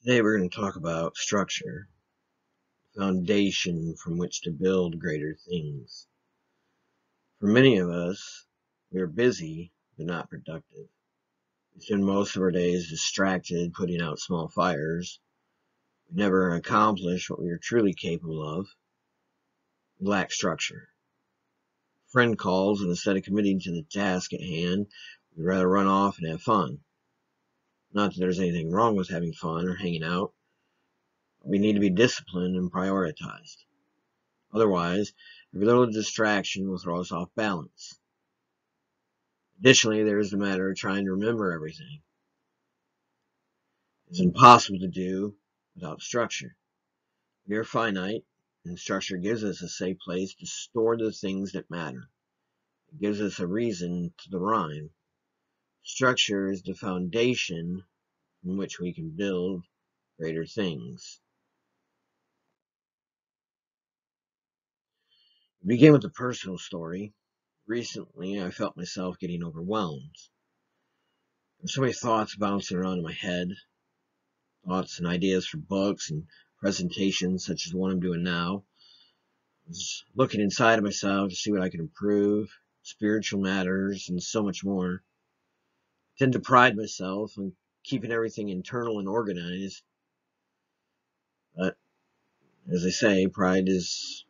Today we're going to talk about structure, foundation from which to build greater things. For many of us, we are busy but not productive. We spend most of our days distracted putting out small fires. We never accomplish what we are truly capable of. We lack structure. A friend calls, and instead of committing to the task at hand, we'd rather run off and have fun. Not that there's anything wrong with having fun or hanging out. We need to be disciplined and prioritized. Otherwise, every little distraction will throw us off balance. Additionally, there is the matter of trying to remember everything. It's impossible to do without structure. We are finite, and structure gives us a safe place to store the things that matter. It gives us a reason to the rhyme. Structure is the foundation from which we can build greater things. We begin with a personal story. Recently, I felt myself getting overwhelmed. There were so many thoughts bouncing around in my head, thoughts and ideas for books and presentations such as the one I'm doing now. I was looking inside of myself to see what I could improve, spiritual matters, and so much more. I tend to pride myself on keeping everything internal and organized, but as they say, pride is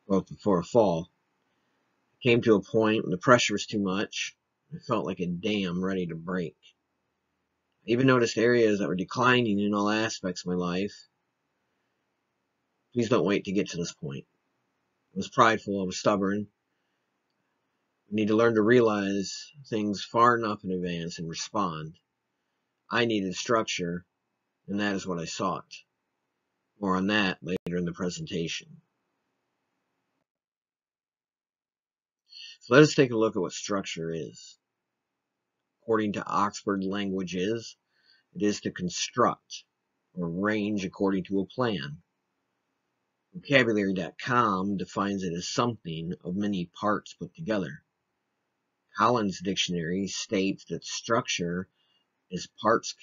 both before a fall. I came to a point when the pressure was too much. I felt like a dam ready to break. I even noticed areas that were declining in all aspects of my life. Please don't wait to get to this point. I was prideful, I was stubborn. I need to learn to realize things far enough in advance and respond. I needed structure, and that is what I sought. More on that later in the presentation. So let us take a look at what structure is. According to Oxford Languages, it is to construct or arrange according to a plan. Vocabulary.com defines it as something of many parts put together. Collins Dictionary states that structure is parts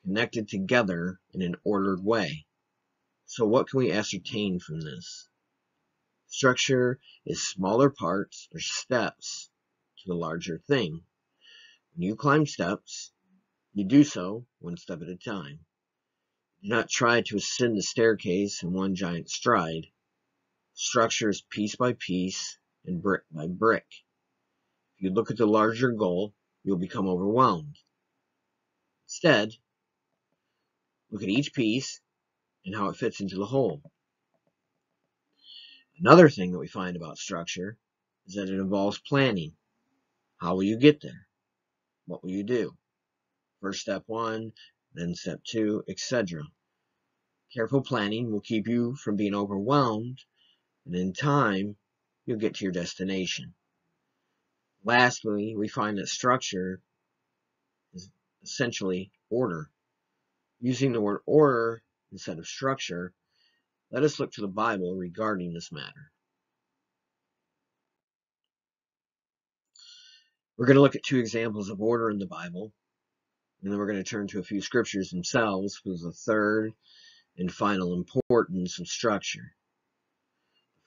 connected together in an ordered way. So what can we ascertain from this? Structure is smaller parts or steps to the larger thing. When you climb steps, you do so one step at a time. Do not try to ascend the staircase in one giant stride. Structure is piece by piece and brick by brick. If you look at the larger goal, you'll become overwhelmed. Instead, look at each piece and how it fits into the whole. Another thing that we find about structure is that it involves planning. How will you get there? What will you do? First step one, then step two, etc. Careful planning will keep you from being overwhelmed, and in time, you'll get to your destination. Lastly, we find that structure is essentially order. Using the word order instead of structure, let us look to the Bible regarding this matter. We're going to look at two examples of order in the Bible, and then we're going to turn to a few scriptures themselves for the third and final importance of structure.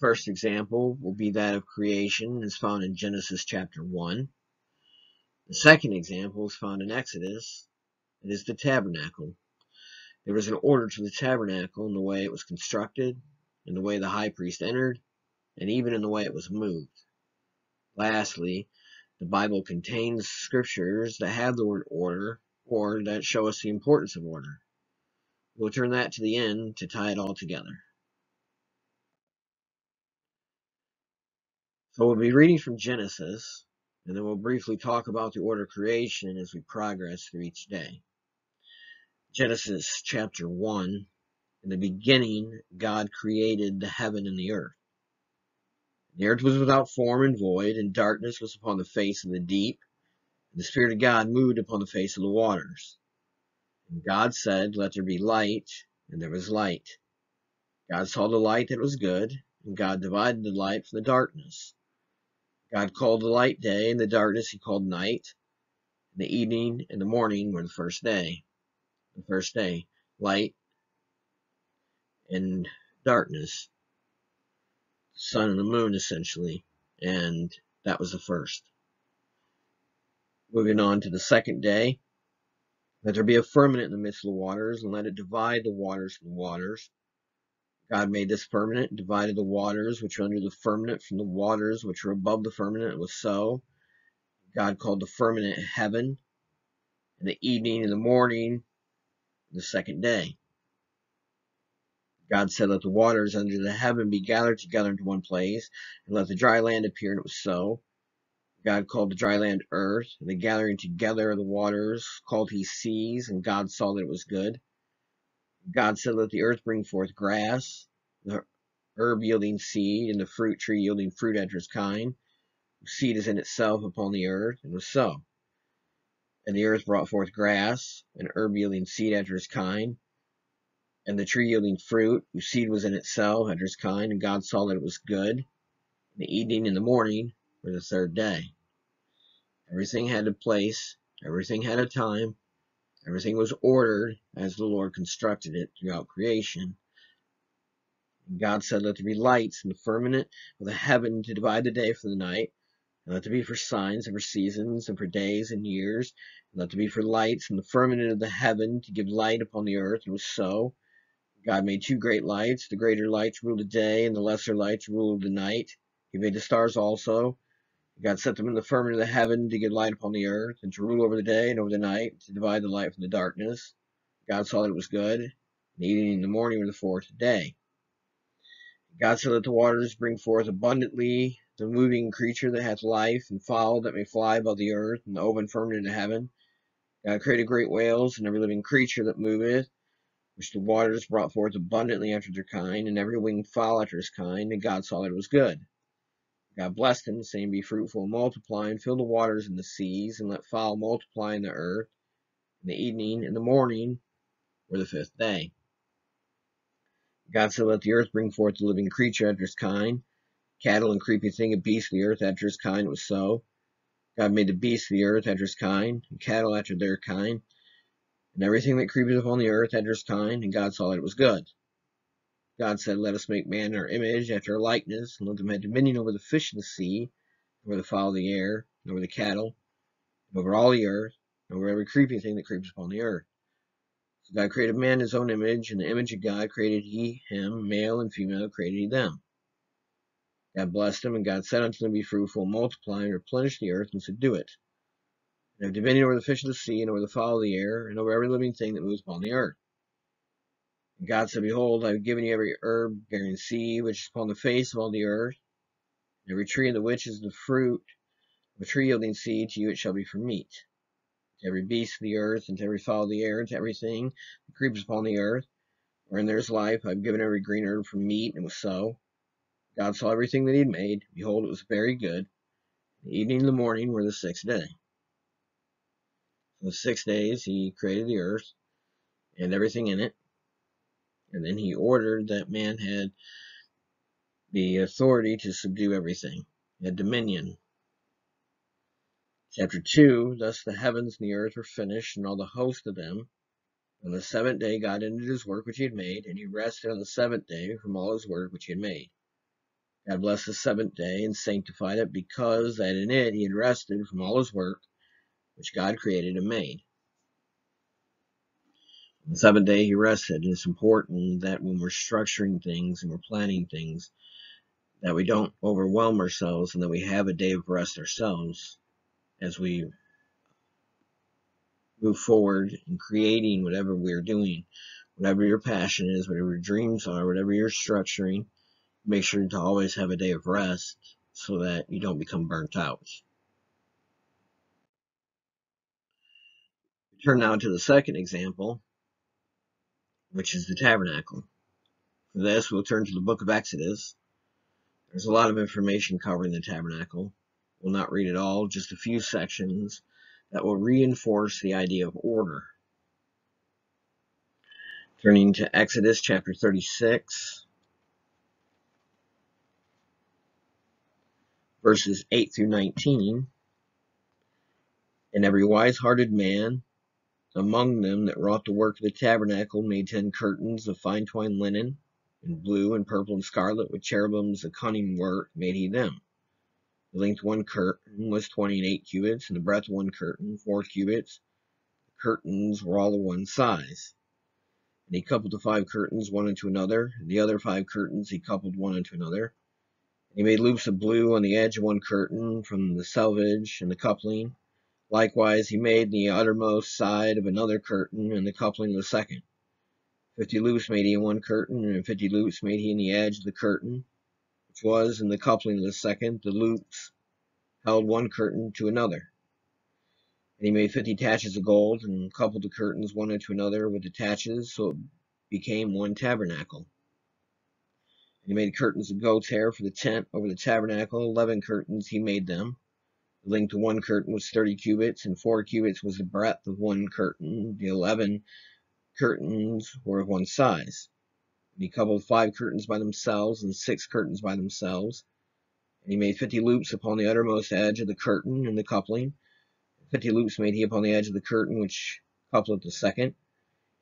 The first example will be that of creation, as found in Genesis chapter 1. The second example is found in Exodus. It is the tabernacle. There was an order to the tabernacle in the way it was constructed, in the way the high priest entered, and even in the way it was moved. Lastly, the Bible contains scriptures that have the word order, or that show us the importance of order. We'll turn that to the end to tie it all together. So we'll be reading from Genesis, and then we'll briefly talk about the order of creation as we progress through each day. Genesis chapter 1. In the beginning, God created the heaven and the earth. The earth was without form and void, and darkness was upon the face of the deep, and the Spirit of God moved upon the face of the waters. And God said, "Let there be light," and there was light. God saw the light that it was good, and God divided the light from the darkness. God called the light day, and the darkness he called night. And the evening and the morning were the first day. The first day light and darkness, sun and the moon essentially, and that was the first. Moving on to the second day, let there be a firmament in the midst of the waters, and let it divide the waters from the waters. God made this firmament, and divided the waters which are under the firmament from the waters which are above the firmament. It was so. God called the firmament heaven, and the evening and the morning the second day. God said, let the waters under the heaven be gathered together into one place, and let the dry land appear, and it was so. God called the dry land earth, and the gathering together of the waters called he seas, and God saw that it was good. God said, let the earth bring forth grass, the herb yielding seed, and the fruit tree yielding fruit after its kind. Seed is in itself upon the earth, and it was so. And the earth brought forth grass, and herb yielding seed after its kind, and the tree yielding fruit, whose seed was in itself after its kind, and God saw that it was good. And the evening and the morning were the third day. Everything had a place, everything had a time, everything was ordered as the Lord constructed it throughout creation. And God said, let there be lights in the firmament of the heaven to divide the day from the night, and let there be for signs and for seasons and for days and years, and let there be for lights in the firmament of the heaven to give light upon the earth. And it was so. God made two great lights. The greater lights ruled the day, and the lesser lights ruled the night. He made the stars also. God set them in the firmament of the heaven to give light upon the earth, and to rule over the day and over the night, to divide the light from the darkness. God saw that it was good. The evening and the morning were the fourth day. God said, let the waters bring forth abundantly the moving creature that hath life, and fowl that may fly above the earth, and the open firmament of heaven. God created great whales, and every living creature that moveth, which the waters brought forth abundantly after their kind, and every winged fowl after his kind, and God saw that it was good. God blessed him, saying, be fruitful and multiply, and fill the waters and the seas, and let fowl multiply in the earth. And the evening and the morning were the fifth day. God said, let the earth bring forth the living creature after his kind, cattle and creeping thing and beasts of the earth after his kind. It was so. God made the beasts of the earth after his kind, and cattle after their kind, and everything that creepeth upon the earth after his kind, and God saw that it was good. God said, let us make man in our image, after our likeness, and let them have dominion over the fish of the sea, over the fowl of the air, and over the cattle, and over all the earth, and over every creeping thing that creeps upon the earth. So God created man in his own image, in the image of God created he him, male and female created he them. God blessed them, and God said unto them, be fruitful, multiply, and replenish the earth, and subdue it, and have dominion over the fish of the sea, and over the fowl of the air, and over every living thing that moves upon the earth. And God said, behold, I have given you every herb bearing seed, which is upon the face of all the earth, and every tree in the which is the fruit of a tree yielding seed, to you it shall be for meat. To every beast of the earth, and to every fowl of the air, and to everything that creeps upon the earth, wherein there is life, I have given every green herb for meat, and it was so. God saw everything that he had made. Behold, it was very good. The evening and the morning were the sixth day. For the 6 days he created the earth and everything in it, and then he ordered that man had the authority to subdue everything. He had dominion. Chapter 2, thus the heavens and the earth were finished, and all the host of them. On the seventh day God ended his work which he had made, and he rested on the seventh day from all his work which he had made. God blessed the seventh day and sanctified it, because that in it he had rested from all his work which God created and made. On the seventh day he rested, and it's important that when we're structuring things and we're planning things, that we don't overwhelm ourselves, and that we have a day of rest ourselves as we move forward in creating whatever we're doing, whatever your passion is, whatever your dreams are, whatever you're structuring. Make sure to always have a day of rest so that you don't become burnt out. Turn now to the second example, which is the tabernacle. For this, we'll turn to the book of Exodus. There's a lot of information covering the tabernacle. We'll not read it all, just a few sections that will reinforce the idea of order. Turning to Exodus chapter 36, verses 8 through 19. And every wise-hearted man Among them that wrought the work of the tabernacle made 10 curtains of fine twined linen, in blue and purple and scarlet, with cherubims of cunning work made he them. The length of one curtain was 28 cubits, and the breadth of one curtain 4 cubits. The curtains were all of one size. And he coupled the 5 curtains one unto another, and the other 5 curtains he coupled one unto another. And he made loops of blue on the edge of one curtain from the selvage and the coupling. Likewise he made the uttermost side of another curtain, and the coupling of the second. 50 loops made he in one curtain, and 50 loops made he in the edge of the curtain, which was in the coupling of the second. The loops held one curtain to another. And he made 50 taches of gold, and coupled the curtains one unto another with the taches, so it became one tabernacle. And he made curtains of goat's hair for the tent over the tabernacle. 11 curtains he made them. The length of one curtain was 30 cubits, and 4 cubits was the breadth of one curtain. The 11 curtains were of one size. And he coupled 5 curtains by themselves, and 6 curtains by themselves. And he made 50 loops upon the uttermost edge of the curtain and the coupling. 50 loops made he upon the edge of the curtain, which coupled the second.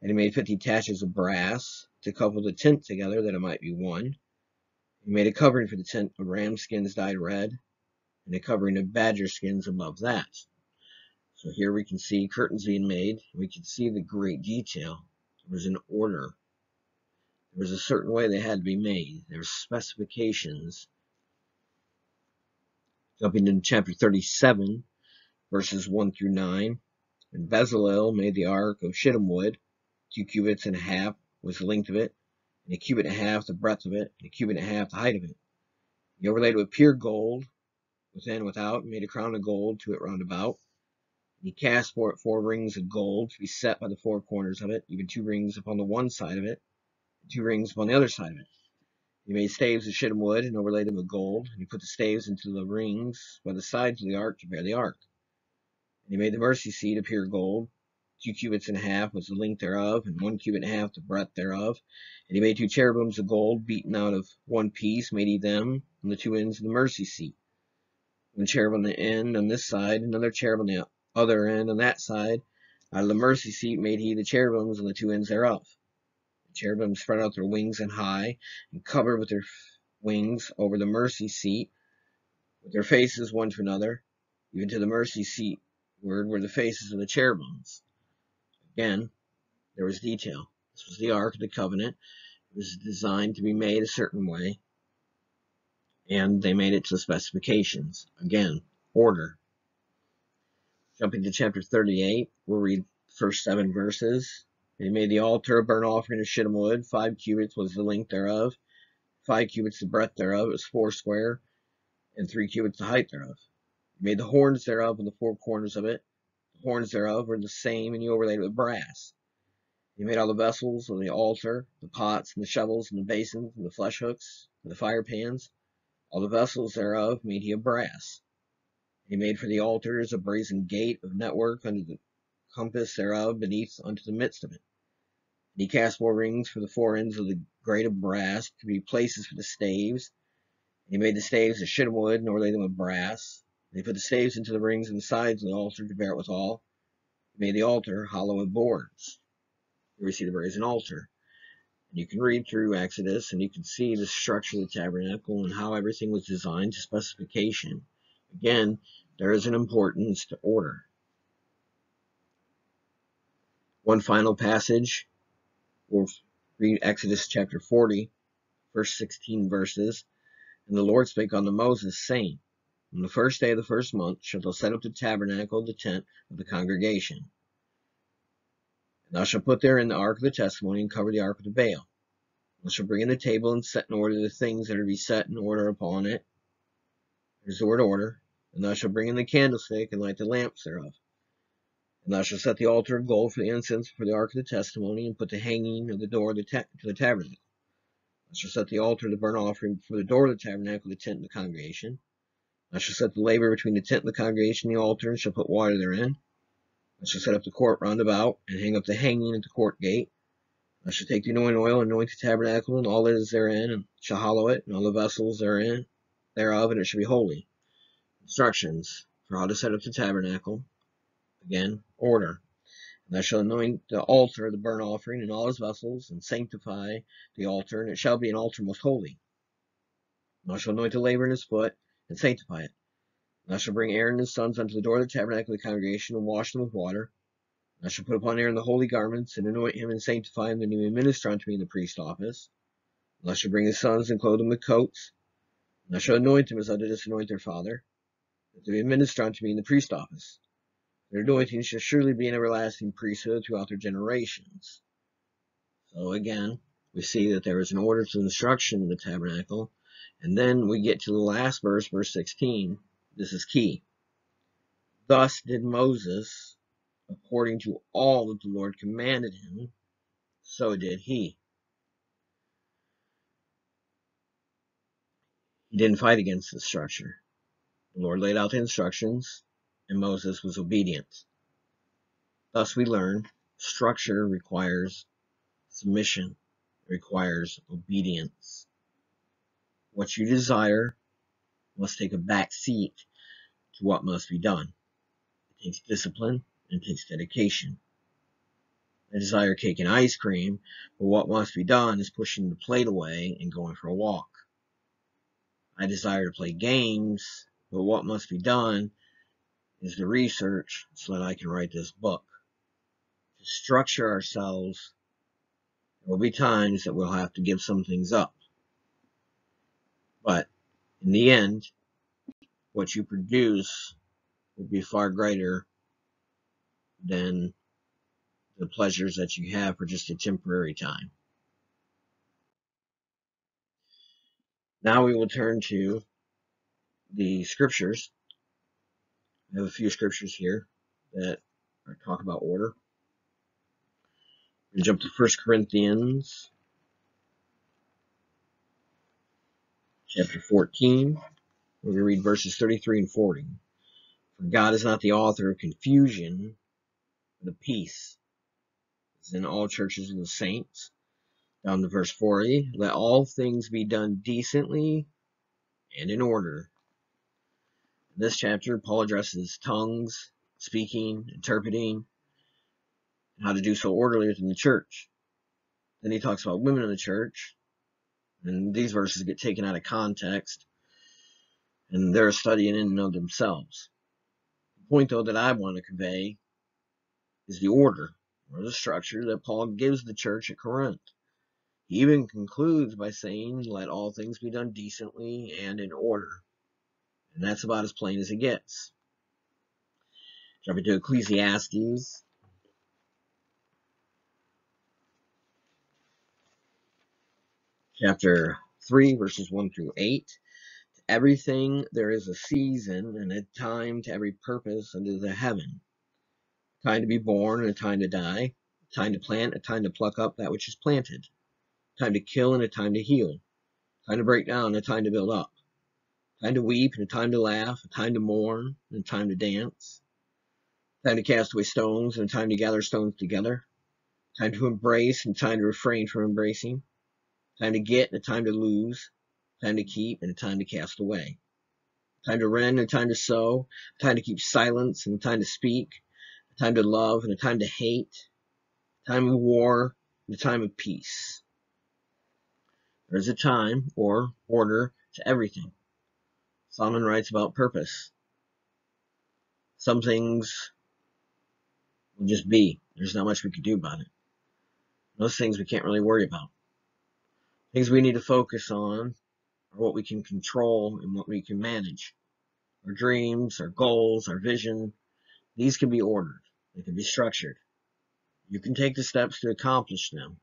And he made 50 taches of brass to couple the tent together, that it might be one. He made a covering for the tent of ram skins dyed red, and a covering of badger skins above that. So here we can see curtains being made. We can see the great detail. There was an order. There was a certain way they had to be made. There were specifications. Jumping into chapter 37, verses 1 through 9. And Bezalel made the ark of shittim wood. 2 cubits and a half was the length of it, and a cubit and a half the breadth of it, and a cubit and a half the height of it. He overlaid it with pure gold, within and without, and made a crown of gold to it round about. And he cast for it 4 rings of gold to be set by the 4 corners of it, even 2 rings upon the one side of it, and 2 rings upon the other side of it. He made staves of shittim wood, and overlaid them with gold, and he put the staves into the rings by the sides of the ark to bear the ark. And he made the mercy seat of pure gold. 2 cubits and a half was the length thereof, and 1 cubit and a half the breadth thereof. And he made 2 cherubims of gold, beaten out of one piece, made he them on the 2 ends of the mercy seat. 1 cherub on the end on this side, another cherub on the other end on that side. Out of the mercy seat made he the cherubims on the 2 ends thereof. The cherubim spread out their wings on high, and covered with their wings over the mercy seat, with their faces one to another. Even to the mercy seat word were the faces of the cherubims. Again, there was detail. This was the Ark of the Covenant. It was designed to be made a certain way, and they made it to the specifications. Again, order. Jumping to chapter 38, we'll read the first 7 verses. They made the altar of burnt offering of shittim wood. 5 cubits was the length thereof, 5 cubits the breadth thereof. It was 4 square, and 3 cubits the height thereof. He made the horns thereof and the 4 corners of it. The horns thereof were the same, and he overlaid it with brass. He made all the vessels of the altar, the pots, and the shovels, and the basins, and the flesh hooks, and the fire pans. All the vessels thereof made he of brass. He made for the altars a brazen gate of network under the compass thereof, beneath unto the midst of it. And he cast 4 rings for the 4 ends of the grate of brass, to be places for the staves. And he made the staves of shittim wood, and overlaid them with brass. And he put the staves into the rings and the sides of the altar to bear it withal. He made the altar hollow with boards. Here we see the brazen altar. And you can read through Exodus, and you can see the structure of the tabernacle and how everything was designed to specification. Again, there is an importance to order. One final passage. We'll read Exodus chapter 40, first 16 verses. And the Lord spake unto Moses, saying, On the first day of the first month shalt thou set up the tabernacle, the tent of the congregation. And thou shalt put therein the ark of the testimony, and cover the ark with a veil. Thou shalt bring in the table, and set in order the things that are to be set in order upon it. There's the word order. And thou shalt bring in the candlestick, and light the lamps thereof. And thou shalt set the altar of gold for the incense for the ark of the testimony, and put the hanging of the door to the tabernacle. Thou shalt set the altar of the burnt offering for the door of the tabernacle, the tent of the congregation. Thou shalt set the laver between the tent of the congregation and the altar, and shalt put water therein. Thou shalt set up the court round about, and hang up the hanging at the court gate. Thou shalt take the anointing oil, and anoint the tabernacle, and all that is therein, and shall hallow it, and all the vessels thereof, and it shall be holy. Instructions for how to set up the tabernacle. Again, order. Thou shalt anoint the altar of the burnt offering and all his vessels, and sanctify the altar, and it shall be an altar most holy. Thou shalt anoint the laver in his foot, and sanctify it. Thou shalt bring Aaron and his sons unto the door of the tabernacle of the congregation, and wash them with water. Thou shalt put upon Aaron the holy garments, and anoint him, and sanctify him, that he may minister unto me in the priest's office. Thou shalt bring his sons, and clothe them with coats. And thou shalt anoint them as thou didst anoint their father, that they may minister unto me in the priest's office. Their anointing shall surely be an everlasting priesthood throughout their generations. So again, we see that there is an order to instruction in the tabernacle. And then we get to the last verse, verse 16. This is key. Thus did Moses, according to all that the Lord commanded him, so did he. He didn't fight against the structure. The Lord laid out the instructions, and Moses was obedient. Thus we learn structure requires submission, requires obedience. What you desire must take a back seat to what must be done. It takes discipline and it takes dedication. I desire cake and ice cream, but what must be done is pushing the plate away and going for a walk. I desire to play games, but what must be done is the research so that I can write this book. To structure ourselves, there will be times that we'll have to give some things up. But in the end, what you produce will be far greater than the pleasures that you have for just a temporary time. Now we will turn to the scriptures. I have a few scriptures here that talk about order. We jump to 1 Corinthians chapter 14. We're going to read verses 33 and 40. For God is not the author of confusion, but of peace, as in all churches of the saints. Down to verse 40. Let all things be done decently and in order. In this chapter, Paul addresses tongues, speaking, interpreting, and how to do so orderly within the church. Then he talks about women in the church, and these verses get taken out of context, and they're studying in and of themselves. The point, though, that I want to convey is the order, or the structure that Paul gives the church at Corinth. He even concludes by saying, let all things be done decently and in order. And that's about as plain as it gets. Jumping to Ecclesiastes. Chapter 3, verses 1 through 8. To everything there is a season and a time to every purpose under the heaven. A time to be born and a time to die. A time to plant, a time to pluck up that which is planted. A time to kill and a time to heal. A time to break down and a time to build up. A time to weep and a time to laugh. A time to mourn and a time to dance. A time to cast away stones and a time to gather stones together. A time to embrace and a time to refrain from embracing. A time to get and a time to lose. A time to keep and a time to cast away. A time to rend and a time to sow. A time to keep silence and a time to speak. A time to love and a time to hate. A time of war and a time of peace. There is a time or order to everything. Solomon writes about purpose. Some things will just be. There's not much we can do about it. Those things we can't really worry about. Things we need to focus on are what we can control and what we can manage. Our dreams, our goals, our vision, these can be ordered. They can be structured. You can take the steps to accomplish them.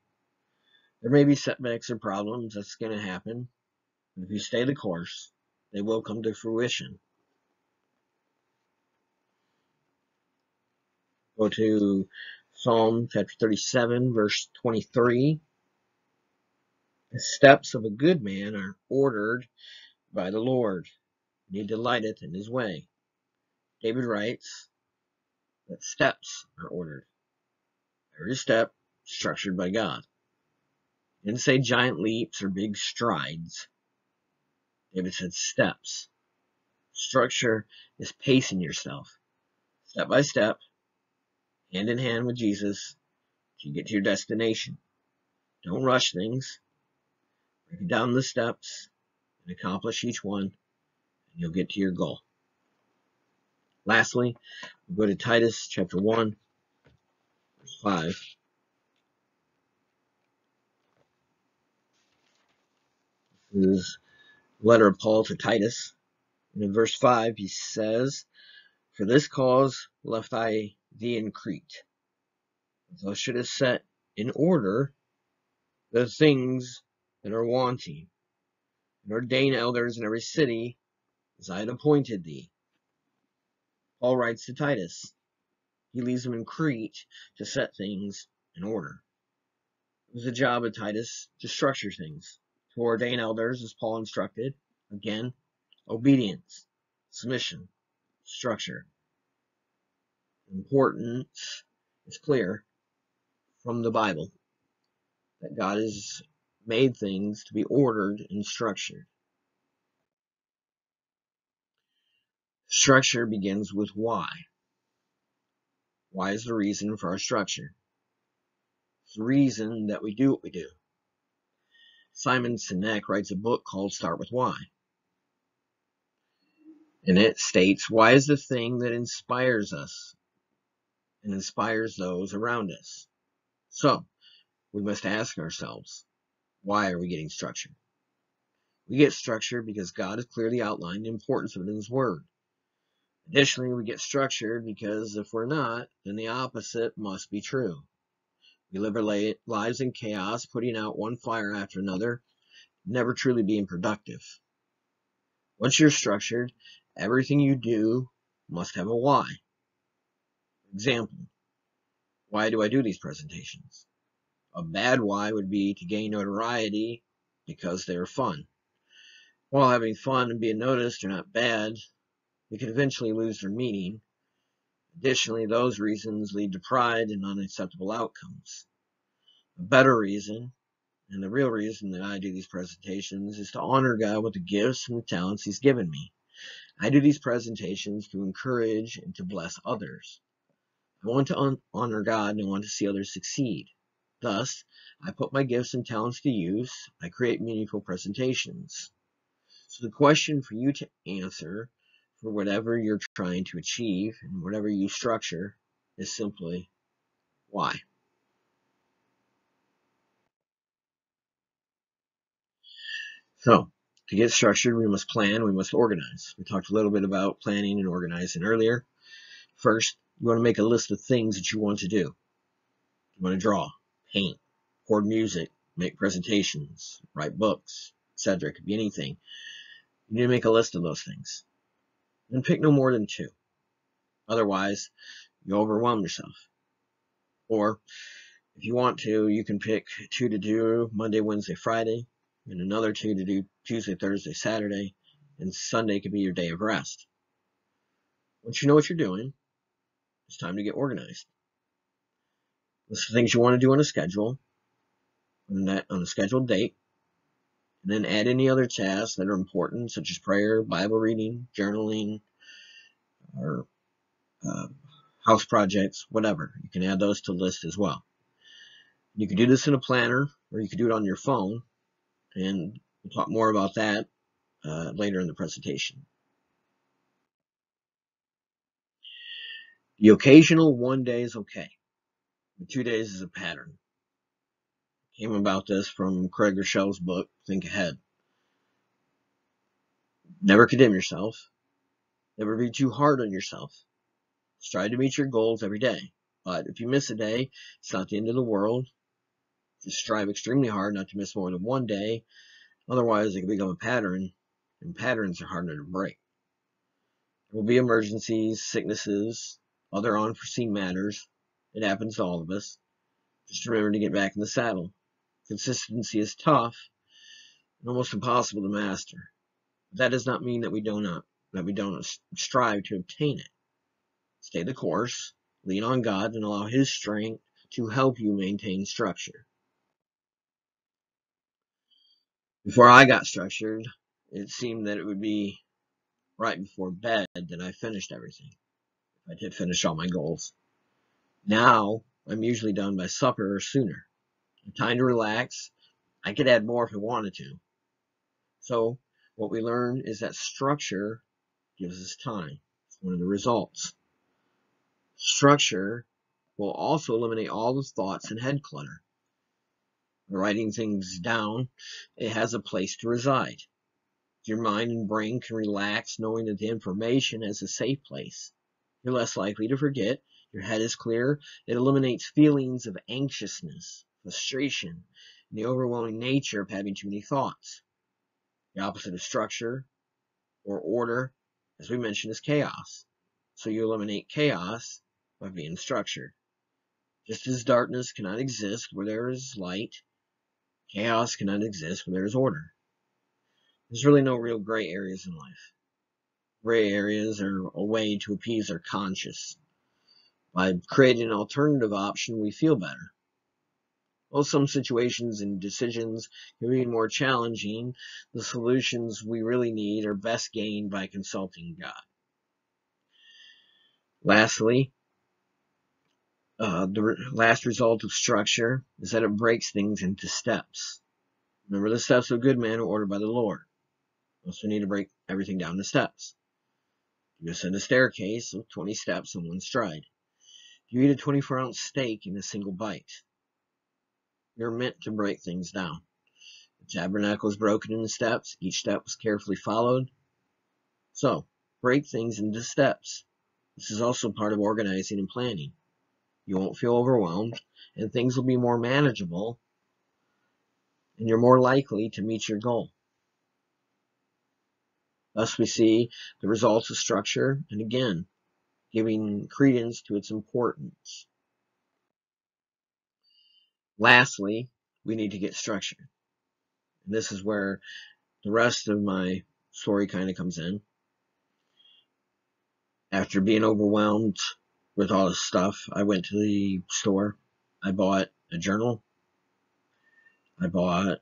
There may be setbacks or problems. That's going to happen. But if you stay the course, they will come to fruition. Go to Psalm chapter 37, verse 23. The steps of a good man are ordered by the Lord, and he delighteth in his way. David writes that steps are ordered. Every step structured by God. He didn't say giant leaps or big strides. David said steps. Structure is pacing yourself, step by step, hand in hand with Jesus to get to your destination. Don't rush things. Break down the steps and accomplish each one, and you'll get to your goal. Lastly, we'll go to Titus chapter 1, verse 5. This is the letter of Paul to Titus. And in verse 5, he says, "For this cause left I thee in Crete, that thou shouldest set in order the things that are wanting, and ordain elders in every city, as I had appointed thee." Paul writes to Titus. He leaves him in Crete to set things in order. It was the job of Titus to structure things, to ordain elders as Paul instructed. Again, obedience, submission, structure. The importance is clear from the Bible that God has made things to be ordered and structured. Structure begins with why. Why is the reason for our structure? It's the reason that we do what we do. Simon Sinek writes a book called Start With Why. And it states, why is the thing that inspires us and inspires those around us? So, we must ask ourselves, why are we getting structure? We get structure because God has clearly outlined the importance of it in His Word. Additionally, we get structured because if we're not, then the opposite must be true. We live our lives in chaos, putting out one fire after another, never truly being productive. Once you're structured, everything you do must have a why. For example, why do I do these presentations? A bad why would be to gain notoriety because they're fun. While having fun and being noticed are not bad, they can eventually lose their meaning. Additionally, those reasons lead to pride and unacceptable outcomes. A better reason, and the real reason that I do these presentations, is to honor God with the gifts and the talents He's given me. I do these presentations to encourage and to bless others. I want to honor God and I want to see others succeed. Thus, I put my gifts and talents to use. I create meaningful presentations. So the question for you to answer for whatever you're trying to achieve and whatever you structure is simply, why? So, to get structured, we must plan, we must organize. We talked a little bit about planning and organizing earlier. First, you want to make a list of things that you want to do. You want to draw, paint, record music, make presentations, write books, etc. It could be anything. You need to make a list of those things. And pick no more than 2. Otherwise, you overwhelm yourself. Or, if you want to, you can pick 2 to do Monday, Wednesday, Friday, and another 2 to do Tuesday, Thursday, Saturday, and Sunday could be your day of rest. Once you know what you're doing, it's time to get organized. List the things you want to do on a schedule, on a scheduled date, and then add any other tasks that are important, such as prayer, Bible reading, journaling, or house projects, whatever. You can add those to the list as well. You can do this in a planner, or you can do it on your phone, and we'll talk more about that later in the presentation. The occasional one day is okay. The 2 days is a pattern. Came about this from Craig Groeschel's book, Think Ahead. Never condemn yourself. Never be too hard on yourself. Strive to meet your goals every day. But if you miss a day, it's not the end of the world. Just strive extremely hard not to miss more than one day. Otherwise, it can become a pattern, and patterns are harder to break. There will be emergencies, sicknesses, other unforeseen matters. It happens to all of us. Just remember to get back in the saddle. Consistency is tough and almost impossible to master. But that does not mean that we don't strive to obtain it. Stay the course, lean on God, and allow His strength to help you maintain structure. Before I got structured, it seemed that it would be right before bed that I finished everything. I did finish all my goals. Now, I'm usually done by supper or sooner. Time to relax. I could add more if I wanted to. So, what we learn is that structure gives us time. It's one of the results. Structure will also eliminate all the thoughts and head clutter. Writing things down, it has a place to reside. Your mind and brain can relax knowing that the information is a safe place. You're less likely to forget. Your head is clear. It eliminates feelings of anxiousness, frustration, and the overwhelming nature of having too many thoughts. The opposite of structure or order, as we mentioned, is chaos. So you eliminate chaos by being structured. Just as darkness cannot exist where there is light, chaos cannot exist where there is order. There's really no real gray areas in life. Gray areas are a way to appease our conscience. By creating an alternative option, we feel better. While some situations and decisions can be more challenging, the solutions we really need are best gained by consulting God. Lastly, the last result of structure is that it breaks things into steps. Remember, the steps of a good man are ordered by the Lord. We also need to break everything down to steps. You ascend a staircase of 20 steps in one stride. You eat a 24-ounce steak in a single bite. You're meant to break things down. The tabernacle is broken into steps. Each step was carefully followed. So, break things into steps. This is also part of organizing and planning. You won't feel overwhelmed, and things will be more manageable, and you're more likely to meet your goal. Thus, we see the results of structure, and again, giving credence to its importance. Lastly, we need to get structured. And this is where the rest of my story kind of comes in. After being overwhelmed with all this stuff, I went to the store. I bought a journal. I bought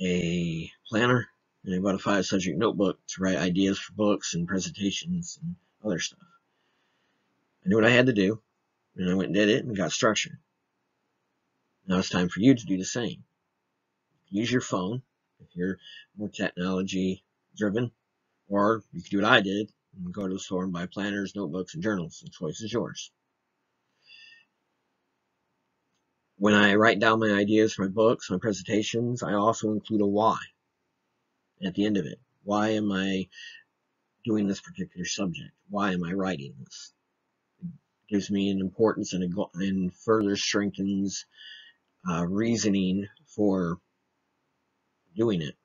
a planner. And I bought a 5-subject notebook to write ideas for books and presentations and other stuff. I knew what I had to do, and I went and did it and got structured. Now it's time for you to do the same. Use your phone if you're more technology driven, or you can do what I did and go to the store and buy planners, notebooks, and journals. The choice is yours. When I write down my ideas for my books, my presentations, I also include a why at the end of it. Why am I doing this particular subject? Why am I writing this? It gives me an importance and further strengthens reasoning for doing it.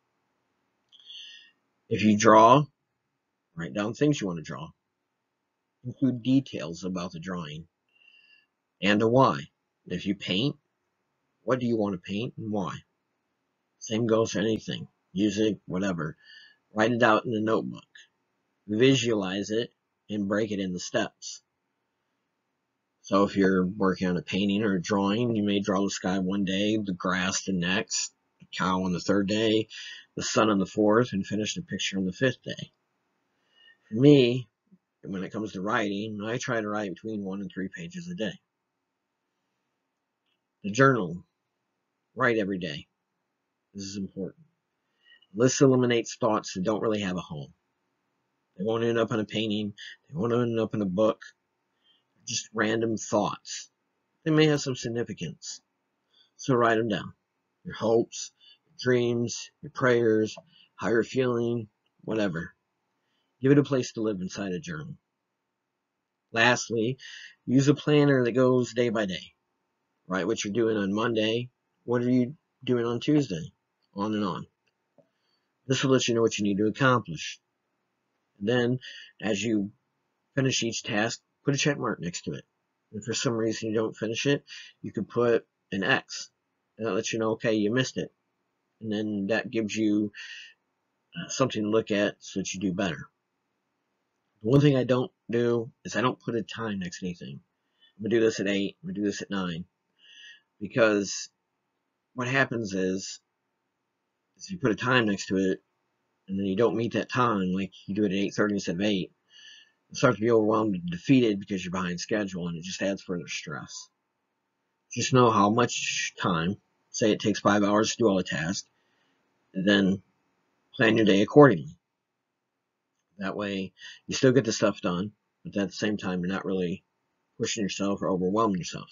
If you draw, write down things you want to draw. Include details about the drawing and a why. If you paint, what do you want to paint and why? Same goes for anything, music, whatever. Write it out in a notebook. Visualize it and break it into steps. So if you're working on a painting or a drawing, you may draw the sky one day, the grass the next, the cow on the third day, the sun on the fourth, and finish the picture on the fifth day. For me, when it comes to writing, I try to write between 1 and 3 pages a day. The journal, write every day. This is important. This eliminates thoughts that don't really have a home. They won't end up in a painting. They won't end up in a book. They're just random thoughts. They may have some significance. So write them down. Your hopes, your dreams, your prayers, how you're feeling, whatever. Give it a place to live inside a journal. Lastly, use a planner that goes day by day. Write what you're doing on Monday. What are you doing on Tuesday? On and on. This will let you know what you need to accomplish. And then, as you finish each task, put a check mark next to it. If for some reason you don't finish it, you could put an X. And that lets you know, okay, you missed it. And then that gives you something to look at so that you do better. The one thing I don't do is I don't put a time next to anything. I'm going to do this at 8. I'm going to do this at 9. Because what happens is you put a time next to it, and then you don't meet that time, like you do it at 8:30 instead of 8, start to be overwhelmed and defeated because you're behind schedule, and it just adds further stress. Just know how much time, say it takes 5 hours to do all the tasks, and then plan your day accordingly. That way, you still get the stuff done, but at the same time, you're not really pushing yourself or overwhelming yourself.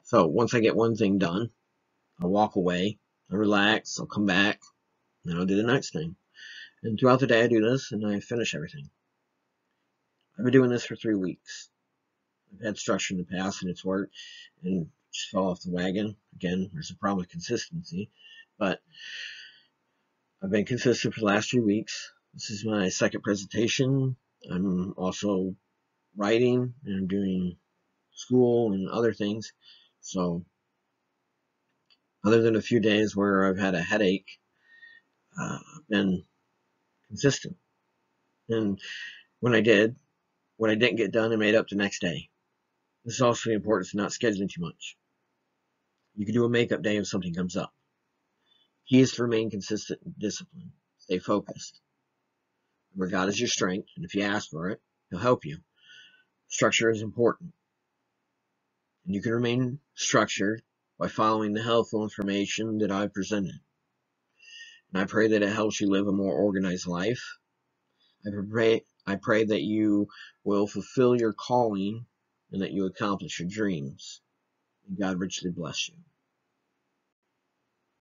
So once I get one thing done, I'll walk away, I'll relax, I'll come back, and I'll do the next thing. And throughout the day, I do this, and I finish everything. I've been doing this for 3 weeks. I've had structure in the past, and it's worked, and just fell off the wagon. Again, there's a problem with consistency, but I've been consistent for the last 3 weeks. This is my second presentation. I'm also writing, and I'm doing school and other things. So, other than a few days where I've had a headache, I've been consistent. And when I did, what I didn't get done, I made up the next day. This is also the importance of not scheduling too much. You can do a makeup day if something comes up. Key is to remain consistent and disciplined. Stay focused. Remember, God is your strength, and if you ask for it, He'll help you. Structure is important. And you can remain structured by following the helpful information that I've presented. And I pray that it helps you live a more organized life. I pray that you will fulfill your calling and that you accomplish your dreams. And God richly bless you.